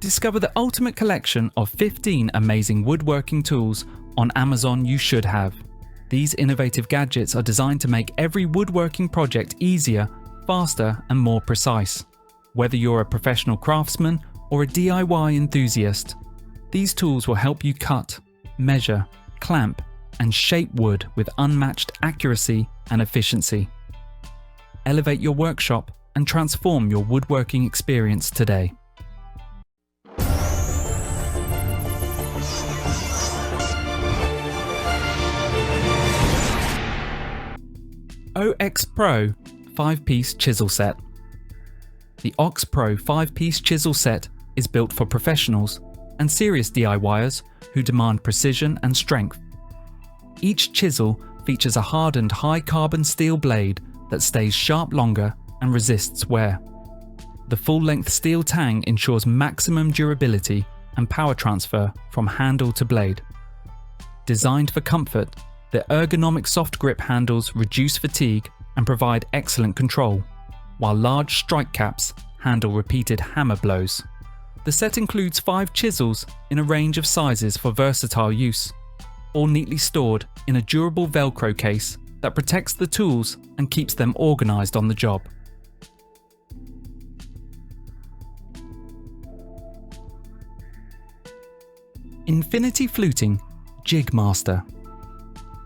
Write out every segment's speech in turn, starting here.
Discover the ultimate collection of 15 amazing woodworking tools on Amazon you should have. These innovative gadgets are designed to make every woodworking project easier, faster, and more precise. Whether you're a professional craftsman or a DIY enthusiast, these tools will help you cut, measure, clamp, and shape wood with unmatched accuracy and efficiency. Elevate your workshop and transform your woodworking experience today. OX Pro 5-Piece Chisel Set. The OX Pro 5-Piece Chisel Set is built for professionals and serious DIYers who demand precision and strength. Each chisel features a hardened high-carbon steel blade that stays sharp longer and resists wear. The full-length steel tang ensures maximum durability and power transfer from handle to blade. Designed for comfort, the ergonomic soft grip handles reduce fatigue and provide excellent control, while large strike caps handle repeated hammer blows. The set includes 5 chisels in a range of sizes for versatile use, all neatly stored in a durable Velcro case that protects the tools and keeps them organized on the job. Infinity Fluting Jig Master.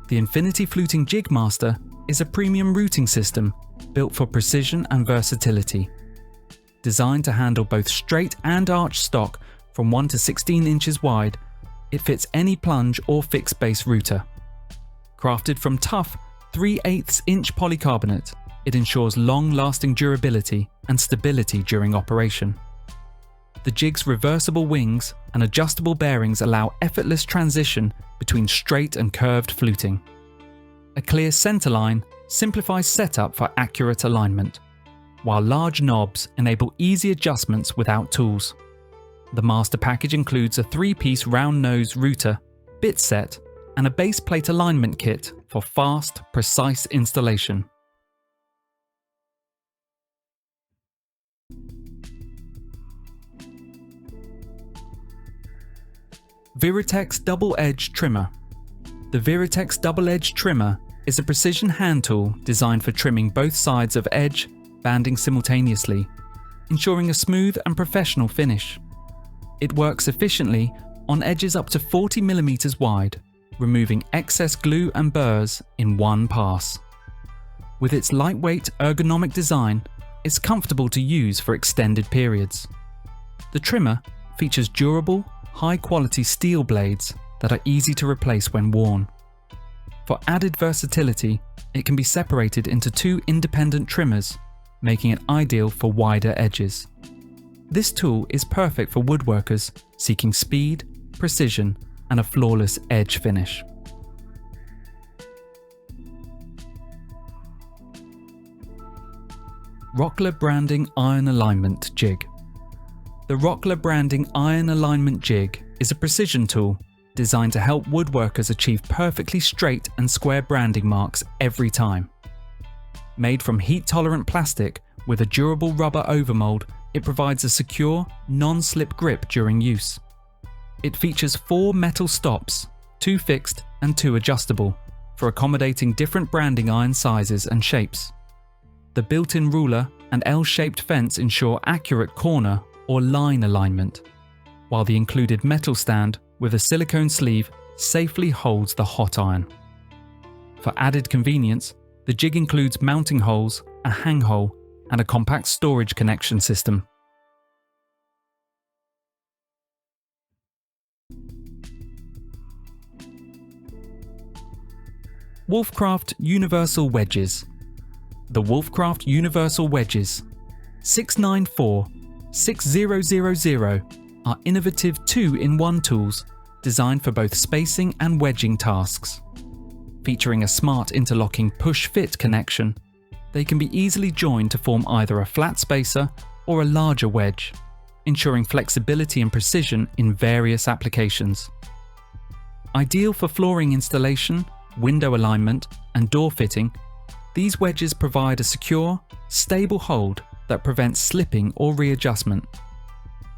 The Infinity Fluting Jig Master is a premium routing system built for precision and versatility. Designed to handle both straight and arch stock from 1 to 16 inches wide, it fits any plunge or fixed base router. Crafted from tough 3/8 inch polycarbonate, it ensures long-lasting durability and stability during operation. The jig's reversible wings and adjustable bearings allow effortless transition between straight and curved fluting. A clear centerline simplifies setup for accurate alignment, while large knobs enable easy adjustments without tools. The master package includes a 3-piece round nose router, bit set, and a base plate alignment kit for fast, precise installation. Virutex Double Edge Trimmer. The Virutex Double Edge Trimmer is a precision hand tool designed for trimming both sides of edge, banding simultaneously, ensuring a smooth and professional finish. It works efficiently on edges up to 40 mm wide, removing excess glue and burrs in one pass. With its lightweight, ergonomic design, it's comfortable to use for extended periods. The trimmer features durable, high-quality steel blades that are easy to replace when worn. For added versatility, it can be separated into 2 independent trimmers, making it ideal for wider edges. This tool is perfect for woodworkers seeking speed, precision, and a flawless edge finish. Rockler Branding Iron Alignment Jig. The Rockler Branding Iron Alignment Jig is a precision tool designed to help woodworkers achieve perfectly straight and square branding marks every time. Made from heat-tolerant plastic with a durable rubber overmold, it provides a secure, non-slip grip during use. It features 4 metal stops, 2 fixed and 2 adjustable, for accommodating different branding iron sizes and shapes. The built-in ruler and L-shaped fence ensure accurate corner or line alignment, while the included metal stand with a silicone sleeve safely holds the hot iron. For added convenience, the jig includes mounting holes, a hang hole, and a compact storage connection system. Wolfcraft Universal Wedges. The Wolfcraft Universal Wedges 694-6000 are innovative 2-in-1 tools designed for both spacing and wedging tasks. Featuring a smart interlocking push-fit connection, they can be easily joined to form either a flat spacer or a larger wedge, ensuring flexibility and precision in various applications. Ideal for flooring installation, window alignment, and door fitting, these wedges provide a secure, stable hold that prevents slipping or readjustment.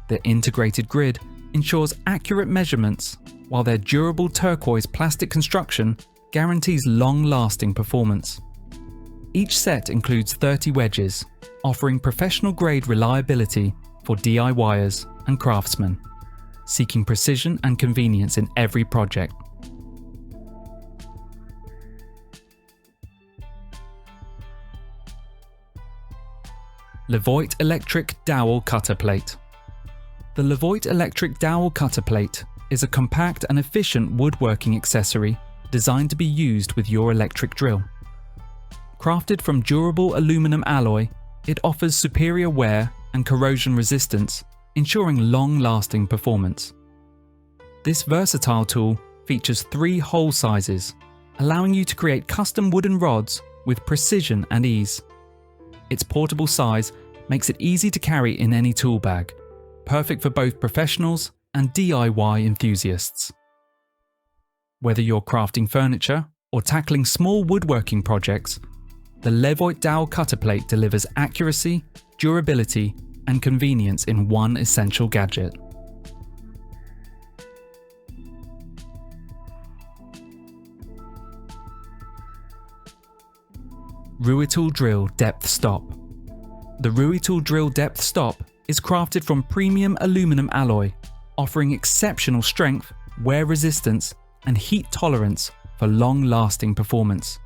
The integrated grid ensures accurate measurements, while their durable turquoise plastic construction guarantees long-lasting performance. Each set includes 30 wedges, offering professional-grade reliability for DIYers and craftsmen, seeking precision and convenience in every project. Levoite Electric Dowel Cutter Plate. The Levoite Electric Dowel Cutter Plate is a compact and efficient woodworking accessory designed to be used with your electric drill. Crafted from durable aluminum alloy, it offers superior wear and corrosion resistance, ensuring long-lasting performance. This versatile tool features 3 hole sizes, allowing you to create custom wooden rods with precision and ease. Its portable size makes it easy to carry in any tool bag, perfect for both professionals and DIY enthusiasts. Whether you're crafting furniture or tackling small woodworking projects, the Levoite Dowel Cutter Plate delivers accuracy, durability, and convenience in one essential gadget. Ruitool Drill Depth Stop. The Ruitool Drill Depth Stop is crafted from premium aluminum alloy, offering exceptional strength, wear resistance, and heat tolerance for long-lasting performance.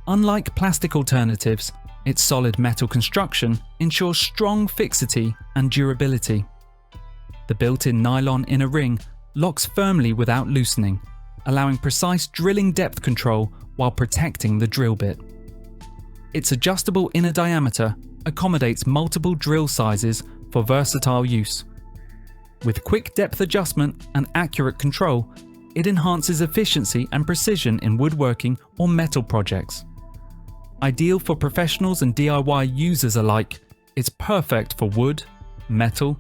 Unlike plastic alternatives, its solid metal construction ensures strong fixity and durability. The built-in nylon inner ring locks firmly without loosening, allowing precise drilling depth control while protecting the drill bit. Its adjustable inner diameter accommodates multiple drill sizes for versatile use. With quick depth adjustment and accurate control, it enhances efficiency and precision in woodworking or metal projects. Ideal for professionals and DIY users alike, it's perfect for wood, metal,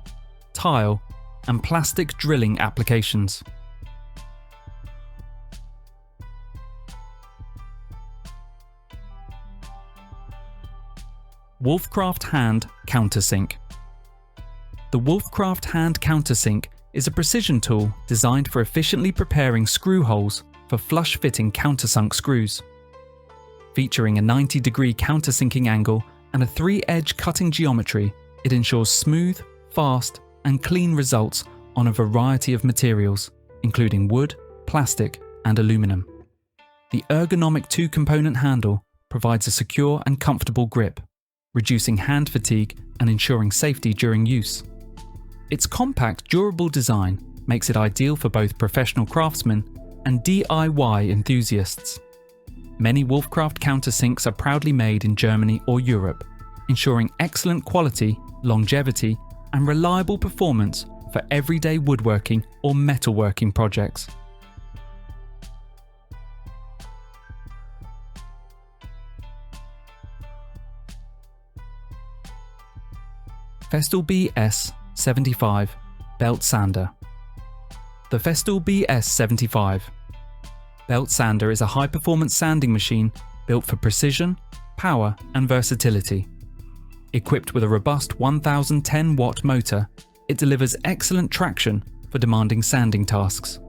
tile, and plastic drilling applications. Wolfcraft Hand Countersink. The Wolfcraft Hand Countersink is a precision tool designed for efficiently preparing screw holes for flush-fitting countersunk screws. Featuring a 90-degree countersinking angle and a 3-edge cutting geometry, it ensures smooth, fast, and clean results on a variety of materials, including wood, plastic, and aluminum. The ergonomic 2-component handle provides a secure and comfortable grip, reducing hand fatigue and ensuring safety during use. Its compact, durable design makes it ideal for both professional craftsmen and DIY enthusiasts. Many Wolfcraft countersinks are proudly made in Germany or Europe, ensuring excellent quality, longevity, and reliable performance for everyday woodworking or metalworking projects. Festool BS75 Belt Sander. The Festool BS75 Belt Sander is a high-performance sanding machine built for precision, power, and versatility. Equipped with a robust 1010-watt motor, it delivers excellent traction for demanding sanding tasks.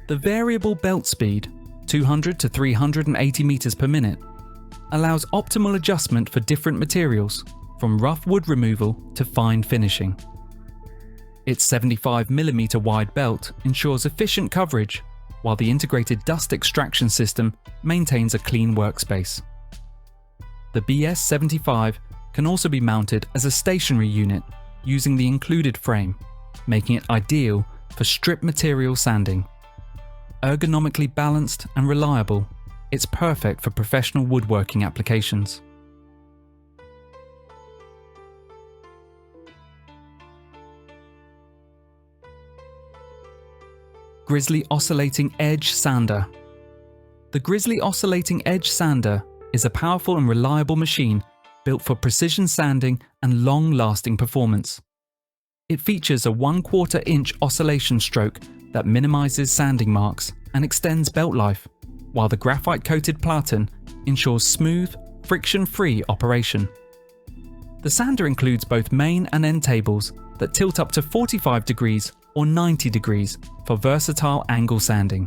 The variable belt speed, 200 to 380 meters per minute, allows optimal adjustment for different materials, from rough wood removal to fine finishing. Its 75mm wide belt ensures efficient coverage, while the integrated dust extraction system maintains a clean workspace. The BS75 can also be mounted as a stationary unit using the included frame, making it ideal for strip material sanding. Ergonomically balanced and reliable, it's perfect for professional woodworking applications. Grizzly Oscillating Edge Sander. The Grizzly Oscillating Edge Sander is a powerful and reliable machine built for precision sanding and long-lasting performance. It features a 1/4 inch oscillation stroke that minimizes sanding marks and extends belt life, while the graphite-coated platen ensures smooth, friction-free operation. The sander includes both main and end tables that tilt up to 45 degrees or 90 degrees for versatile angle sanding.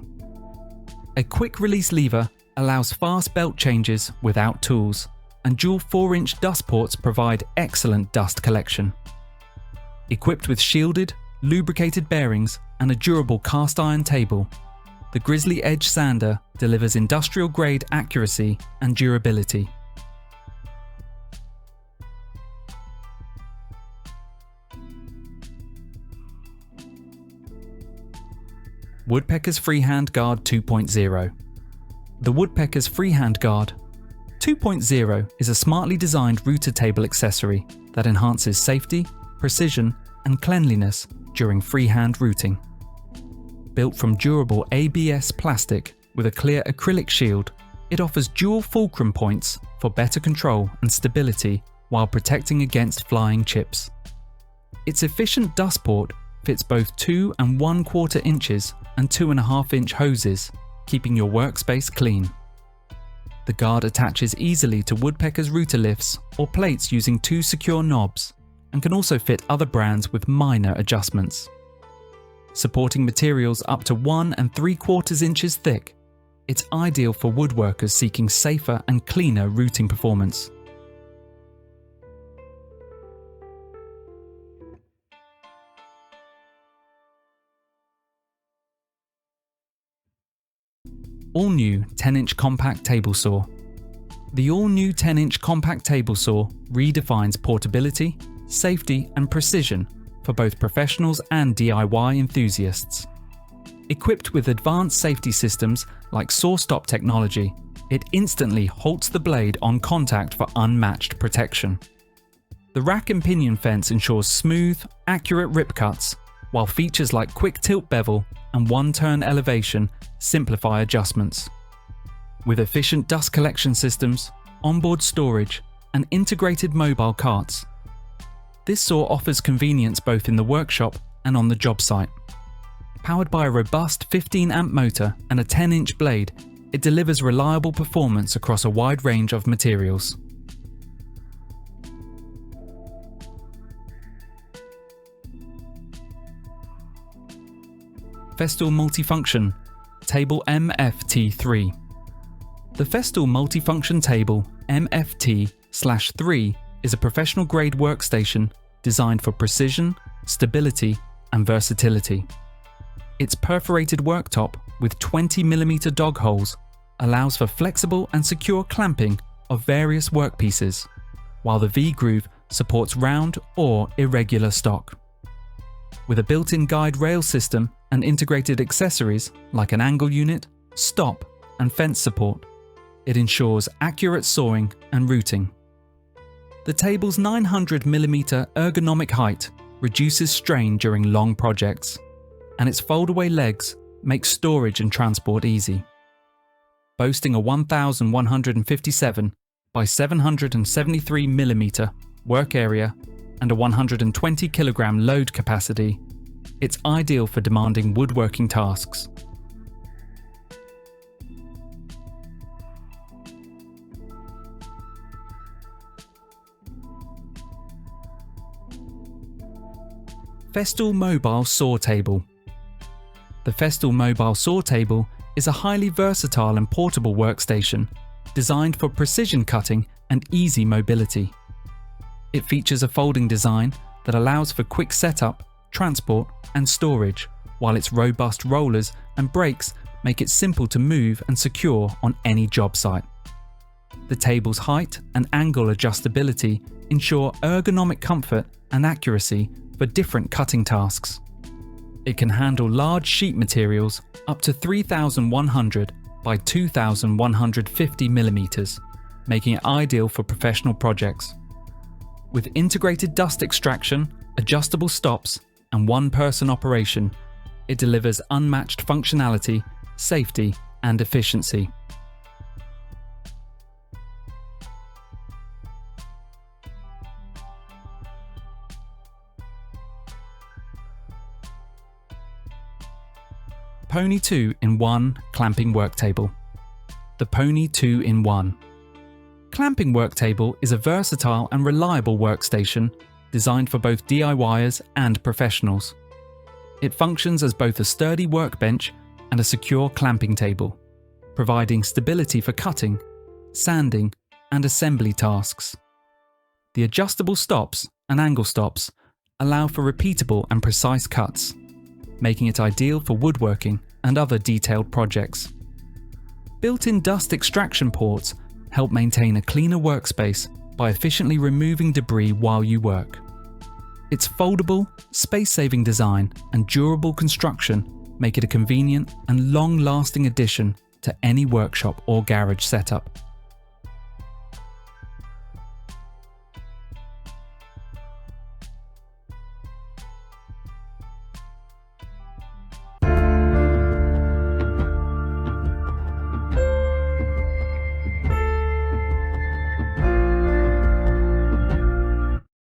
A quick release lever allows fast belt changes without tools, and dual 4-inch dust ports provide excellent dust collection. Equipped with shielded, lubricated bearings and a durable cast iron table, the Grizzly Edge sander delivers industrial-grade accuracy and durability. Woodpeckers Freehand Guard 2.0. The Woodpeckers Freehand Guard 2.0 is a smartly designed router table accessory that enhances safety, precision, and cleanliness during freehand routing. Built from durable ABS plastic with a clear acrylic shield, it offers dual fulcrum points for better control and stability while protecting against flying chips. Its efficient dust port fits both 2 1/4 inches and 2.5-inch hoses, keeping your workspace clean. The guard attaches easily to Woodpeckers router lifts or plates using 2 secure knobs, and can also fit other brands with minor adjustments. Supporting materials up to 1 3/4 inches thick, it's ideal for woodworkers seeking safer and cleaner routing performance. All-new 10-inch compact table saw. The all-new 10-inch compact table saw redefines portability, safety and precision for both professionals and DIY enthusiasts. Equipped with advanced safety systems like saw stop technology, it instantly halts the blade on contact for unmatched protection. The rack and pinion fence ensures smooth, accurate rip cuts, while features like quick tilt bevel and one-turn elevation simplify adjustments. With efficient dust collection systems, onboard storage, and integrated mobile carts, this saw offers convenience both in the workshop and on the job site. Powered by a robust 15-amp motor and a 10-inch blade, it delivers reliable performance across a wide range of materials. Festool Multifunction Table MFT3. The Festool Multifunction Table MFT/3 is a professional-grade workstation designed for precision, stability, and versatility. Its perforated worktop with 20mm dog holes allows for flexible and secure clamping of various workpieces, while the V-groove supports round or irregular stock. With a built-in guide rail system and integrated accessories like an angle unit, stop, and fence support, it ensures accurate sawing and routing. The table's 900mm ergonomic height reduces strain during long projects, and its fold-away legs make storage and transport easy. Boasting a 1157 by 773mm work area and a 120 kg load capacity, it's ideal for demanding woodworking tasks. Festool Mobile Saw Table. The Festool Mobile Saw Table is a highly versatile and portable workstation designed for precision cutting and easy mobility. It features a folding design that allows for quick setup, transport, and storage, while its robust rollers and brakes make it simple to move and secure on any job site. The table's height and angle adjustability ensure ergonomic comfort and accuracy for different cutting tasks. It can handle large sheet materials up to 3,100 by 2,150mm, making it ideal for professional projects. With integrated dust extraction, adjustable stops, and one-person operation, it delivers unmatched functionality, safety, and efficiency. Pony 2-in-1 Clamping Worktable. The Pony 2-in-1 Clamping Worktable is a versatile and reliable workstation designed for both DIYers and professionals. It functions as both a sturdy workbench and a secure clamping table, providing stability for cutting, sanding, and assembly tasks. The adjustable stops and angle stops allow for repeatable and precise cuts, making it ideal for woodworking and other detailed projects. Built-in dust extraction ports help maintain a cleaner workspace by efficiently removing debris while you work. Its foldable, space-saving design and durable construction make it a convenient and long-lasting addition to any workshop or garage setup.